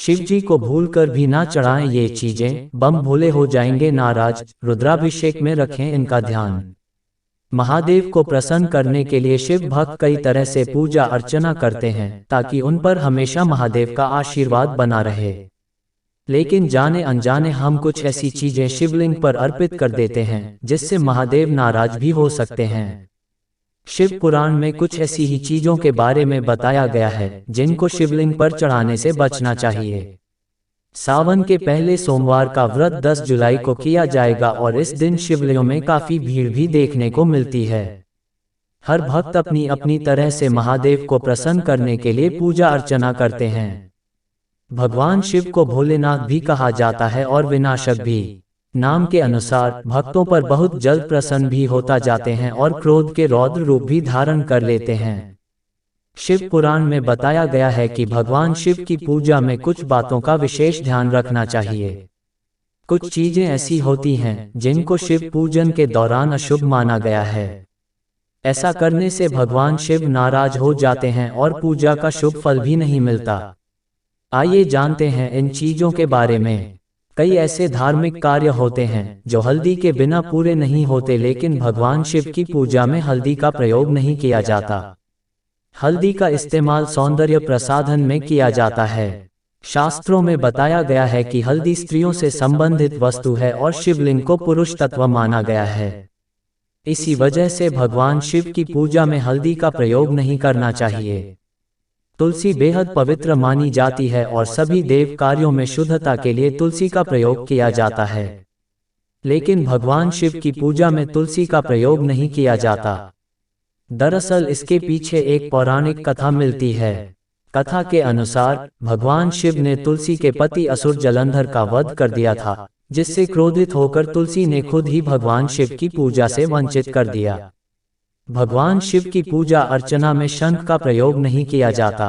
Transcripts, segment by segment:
शिव जी को भूल कर भी ना चढ़ाएं ये चीजें, बम भोले हो जाएंगे नाराज। रुद्राभिषेक में रखें इनका ध्यान। महादेव को प्रसन्न करने के लिए शिव भक्त कई तरह से पूजा अर्चना करते हैं ताकि उन पर हमेशा महादेव का आशीर्वाद बना रहे। लेकिन जाने अनजाने हम कुछ ऐसी चीजें शिवलिंग पर अर्पित कर देते हैं जिससे महादेव नाराज भी हो सकते हैं। शिव पुराण में कुछ ऐसी ही चीजों के बारे में बताया गया है जिनको शिवलिंग पर चढ़ाने से बचना चाहिए। सावन के पहले सोमवार का व्रत 10 जुलाई को किया जाएगा और इस दिन शिवलिंगों में काफी भीड़ भी देखने को मिलती है। हर भक्त अपनी अपनी तरह से महादेव को प्रसन्न करने के लिए पूजा अर्चना करते हैं। भगवान शिव को भोलेनाथ भी कहा जाता है और विनाशक भी। नाम के अनुसार भक्तों पर बहुत जल्द प्रसन्न भी होता जाते हैं और क्रोध के रौद्र रूप भी धारण कर लेते हैं। शिव पुराण में बताया गया है कि भगवान शिव की पूजा में कुछ बातों का विशेष ध्यान रखना चाहिए। कुछ चीजें ऐसी होती हैं जिनको शिव पूजन के दौरान अशुभ माना गया है। ऐसा करने से भगवान शिव नाराज हो जाते हैं और पूजा का शुभ फल भी नहीं मिलता। आइए जानते हैं इन चीजों के बारे में। कई ऐसे धार्मिक कार्य होते हैं जो हल्दी के बिना पूरे नहीं होते, लेकिन भगवान शिव की पूजा में हल्दी का प्रयोग नहीं किया जाता। हल्दी का इस्तेमाल सौंदर्य प्रसाधन में किया जाता है। शास्त्रों में बताया गया है कि हल्दी स्त्रियों से संबंधित वस्तु है और शिवलिंग को पुरुष तत्व माना गया है। इसी वजह से भगवान शिव की पूजा में हल्दी का प्रयोग नहीं करना चाहिए। तुलसी बेहद पवित्र मानी जाती है और सभी देव कार्यों में शुद्धता के लिए तुलसी का प्रयोग किया जाता है। लेकिन भगवान शिव की पूजा में तुलसी का प्रयोग नहीं किया जाता। दरअसल इसके पीछे एक पौराणिक कथा मिलती है। कथा के अनुसार भगवान शिव ने तुलसी के पति असुर जलंधर का वध कर दिया था, जिससे क्रोधित होकर तुलसी ने खुद ही भगवान शिव की पूजा से वंचित कर दिया। भगवान शिव की पूजा अर्चना में शंख का प्रयोग नहीं किया जाता।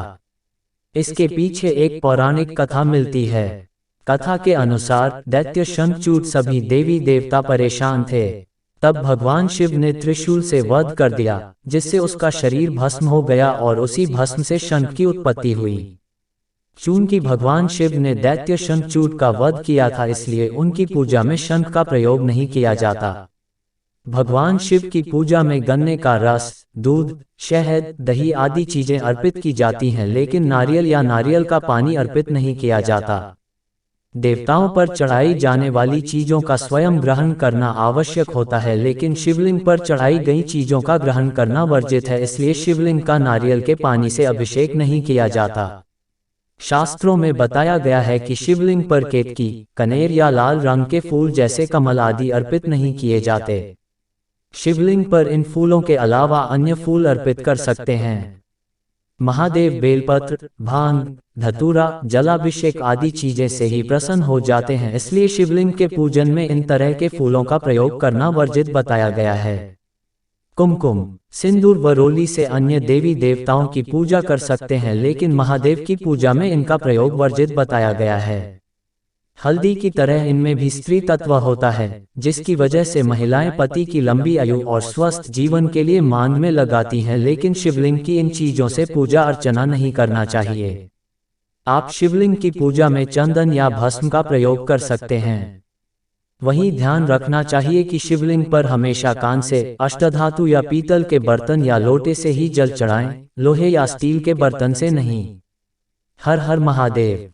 इसके पीछे एक पौराणिक कथा मिलती है। कथा के अनुसार दैत्य शंखचूड सभी देवी देवता परेशान थे। तब भगवान शिव ने त्रिशूल से वध कर दिया, जिससे उसका शरीर भस्म हो गया और उसी भस्म से शंख की उत्पत्ति हुई। चूंकि भगवान शिव ने दैत्य शंखचूड का वध किया था, इसलिए उनकी पूजा में शंख का प्रयोग नहीं किया जाता। भगवान शिव की पूजा में गन्ने का रस, दूध, शहद, दही आदि चीजें अर्पित की जाती हैं, लेकिन नारियल या नारियल का पानी अर्पित नहीं किया जाता। देवताओं पर चढ़ाई जाने वाली चीजों का स्वयं ग्रहण करना आवश्यक होता है, लेकिन शिवलिंग पर चढ़ाई गई चीजों का ग्रहण करना वर्जित है। इसलिए शिवलिंग का नारियल के पानी से अभिषेक नहीं किया जाता। शास्त्रों में बताया गया है कि शिवलिंग पर केतकी, कनेर या लाल रंग के फूल जैसे कमल आदि अर्पित नहीं किए जाते। शिवलिंग पर इन फूलों के अलावा अन्य फूल अर्पित कर सकते हैं। महादेव बेलपत्र, भांग, धतूरा, जलाभिषेक आदि चीजें से ही प्रसन्न हो जाते हैं, इसलिए शिवलिंग के पूजन में इन तरह के फूलों का प्रयोग करना वर्जित बताया गया है। कुमकुम, सिंदूर व रोली से अन्य देवी देवताओं की पूजा कर सकते हैं, लेकिन महादेव की पूजा में इनका प्रयोग वर्जित बताया गया है। हल्दी की तरह इनमें भी स्त्री तत्व होता है, जिसकी वजह से महिलाएं पति की लंबी आयु और स्वस्थ जीवन के लिए मांग में लगाती हैं, लेकिन शिवलिंग की इन चीजों से पूजा अर्चना नहीं करना चाहिए। आप शिवलिंग की पूजा में चंदन या भस्म का प्रयोग कर सकते हैं। वहीं ध्यान रखना चाहिए कि शिवलिंग पर हमेशा कांसे, अष्टधातु या पीतल के बर्तन या लोटे से ही जल चढ़ाएं, लोहे या स्टील के बर्तन से नहीं। हर हर महादेव।